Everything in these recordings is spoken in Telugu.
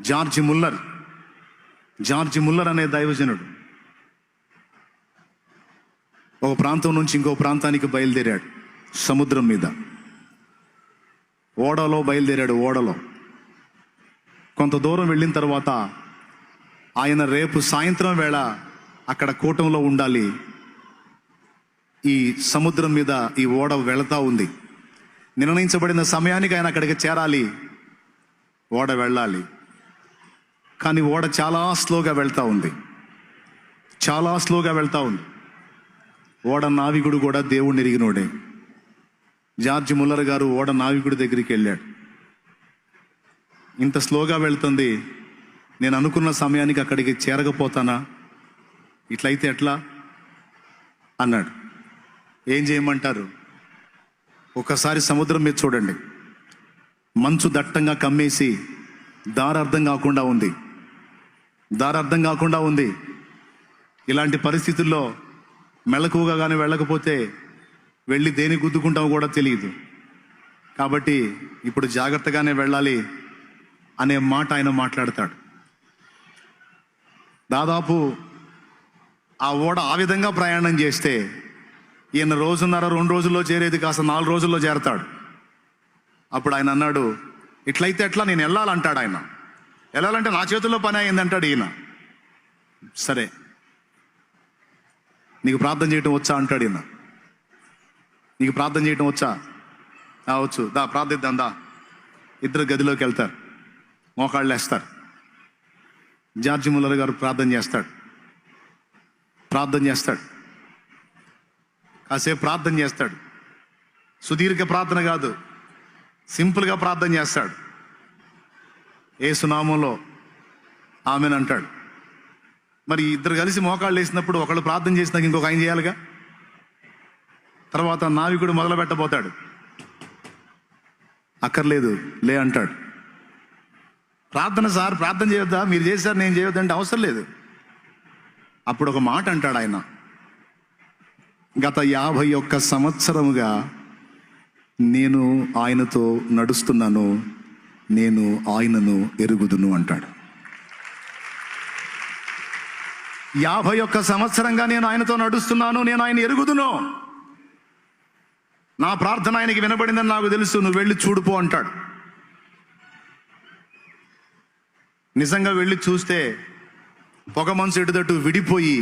జార్జ్ ముల్లర్ అనే దైవజనుడు ఒక ప్రాంతం నుంచి ఇంకో ప్రాంతానికి బయలుదేరాడు. సముద్రం మీద ఓడలో బయలుదేరాడు. ఓడలో కొంత దూరం వెళ్ళిన తర్వాత ఆయన రేపు సాయంత్రం వేళ అక్కడ కూటంలో ఉండాలి. ఈ సముద్రం మీద ఈ ఓడ వెళతా ఉంది. నిర్ణయించబడిన సమయానికి ఆయన అక్కడికి చేరాలి, ఓడ వెళ్ళాలి. కానీ ఓడ చాలా స్లోగా వెళ్తూ ఉంది. ఓడ నావికుడు కూడా దేవుడిని ఎరిగినోడే. జార్జ్ ముల్లర్ గారు ఓడ నావికుడి దగ్గరికి వెళ్ళాడు. ఇంత స్లోగా వెళ్తుంది, నేను అనుకున్న సమయానికి అక్కడికి చేరకపోతానా, ఇట్లయితే ఎట్లా అన్నాడు. ఏం చేయమంటారు? ఒకసారి సముద్రం మీద చూడండి, మంచు దట్టంగా కమ్మేసి దారి అర్థం కాకుండా ఉంది. ఇలాంటి పరిస్థితుల్లో మెలకువగా కానీ వెళ్ళకపోతే వెళ్ళి దేని గుద్దుకుంటామో కూడా తెలియదు. కాబట్టి ఇప్పుడు జాగ్రత్తగానే వెళ్ళాలి అనే మాట ఆయన మాట్లాడతాడు. దాదాపు ఆ ఓడ ఆ విధంగా ప్రయాణం చేస్తే ఈయన 1.5-2 రోజుల్లో చేరేది కాస్త 4 రోజుల్లో చేరతాడు. అప్పుడు ఆయన అన్నాడు, ఇట్లయితే ఎట్లా, నేను వెళ్ళాలంటాడు. ఆయన వెళ్ళాలంటే నా చేతుల్లో పని అయింది అంటాడు. ఈయన సరే నీకు ప్రార్థన చేయటం వచ్చా అంటాడు. ఈయన నీకు ప్రార్థన చేయటం వచ్చా? వచ్చు, దా ప్రార్థిద్దాం దా. ఇద్దరు గదిలోకి వెళ్తారు, మోకాళ్ళు వేస్తారు. జార్జ్ ముల్లర్ గారు ప్రార్థన చేస్తాడు. కాసేపు ప్రార్థన చేస్తాడు. సుదీర్ఘ ప్రార్థన కాదు, సింపుల్గా ప్రార్థన చేస్తాడు. యేసు నామములో ఆమెన్ అంటాడు. మరి ఇద్దరు కలిసి మోకాళ్ళు వేసినప్పుడు ఒకళ్ళు ప్రార్థన చేసినాక ఇంకొక ఆయన చేయాలిగా. తర్వాత నావికుడు మొదలు పెట్టబోతాడు. అక్కర్లేదు లే అంటాడు. ప్రార్థన సార్, ప్రార్థన చేయొద్దా, మీరు చేశారు నేను చేయొద్దంటే అవసరం లేదు. అప్పుడు ఒక మాట అంటాడు ఆయన, గత 51 సంవత్సరముగా నేను ఆయనతో నడుస్తున్నాను, నేను ఆయనను ఎరుగుదును అంటాడు. 51 సంవత్సరంగా నేను ఆయనతో నడుస్తున్నాను, నేను ఆయన ఎరుగుదును. నా ప్రార్థన ఆయనకి వినబడిందని నాకు తెలుసు, నువ్వు వెళ్ళి చూడుపో అంటాడు. నిజంగా వెళ్ళి చూస్తే పొగ మనసు ఎటుదట్టు విడిపోయి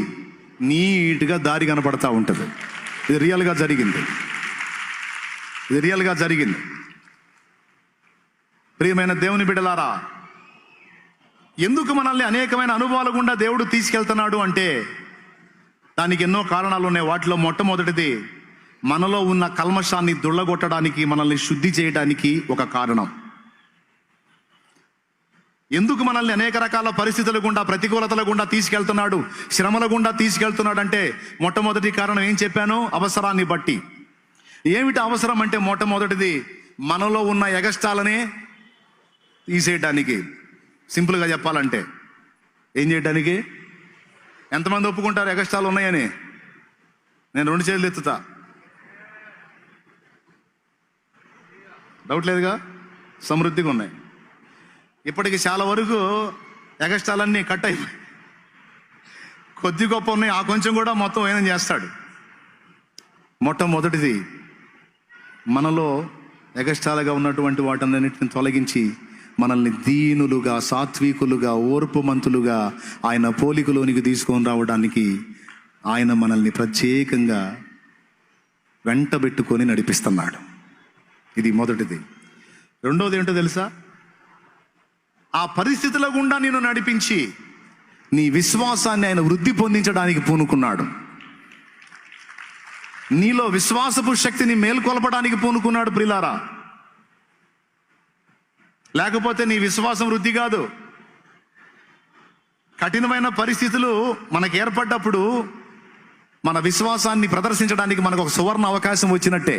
నీట్గా దారి కనపడతా ఉంటుంది. ఇది రియల్గా జరిగింది. ప్రియమైన దేవుని బిడ్డలారా, ఎందుకు మనల్ని అనేకమైన అనుభవాల గుండా దేవుడు తీసుకెళ్తున్నాడు అంటే దానికి ఎన్నో కారణాలు ఉన్నాయి. వాటిలో మొట్టమొదటిది మనలో ఉన్న కల్మషాన్ని దుళ్ళగొట్టడానికి, మనల్ని శుద్ధి చేయడానికి ఒక కారణం. ఎందుకు మనల్ని అనేక రకాల పరిస్థితుల గుండా, ప్రతికూలతల గుండా తీసుకెళ్తున్నాడు, శ్రమల గుండా తీసుకెళ్తున్నాడు అంటే మొట్టమొదటి కారణం ఏం చెప్పాను? అవసరాన్ని బట్టి. ఏమిటి అవసరం అంటే మొట్టమొదటిది మనలో ఉన్న ఎగస్టాలనే తీసేయడానికి. సింపుల్గా చెప్పాలంటే ఏం చేయడానికి? ఎంతమంది ఒప్పుకుంటారు ఎగస్టాలు ఉన్నాయని? నేను 2 చేతులు ఎత్తుతా. డౌట్ లేదుగా, సమృద్ధిగా ఉన్నాయి. ఇప్పటికి చాలా వరకు ఎగస్టాలన్నీ కట్ అయిపోయి కొద్ది గొప్ప ఉన్నాయి. ఆ కొంచెం కూడా మొత్తం ఏం చేస్తాడు? మొట్టమొదటిది మనలో ఎగస్టాలుగా ఉన్నటువంటి వాటన్నిటిని తొలగించి మనల్ని దీనులుగా, సాత్వికులుగా, ఓర్పుమంతులుగా ఆయన పోలికలోనికి తీసుకొని రావడానికి ఆయన మనల్ని ప్రత్యేకంగా వెంటబెట్టుకొని నడిపిస్తున్నాడు. ఇది మొదటిది. రెండోది ఏంటో తెలుసా? ఆ పరిస్థితుల గుండా నేను నడిపించి నీ విశ్వాసాన్ని ఆయన వృద్ధి పొందించడానికి పూనుకున్నాడు. నీలో విశ్వాసపు శక్తిని మేల్కొల్పడానికి పూనుకున్నాడు ప్రియులారా. లేకపోతే నీ విశ్వాసం వృద్ధి కాదు. కఠినమైన పరిస్థితులు మనకు ఏర్పడ్డప్పుడు మన విశ్వాసాన్ని ప్రదర్శించడానికి మనకు ఒక సువర్ణ అవకాశం వచ్చినట్టే.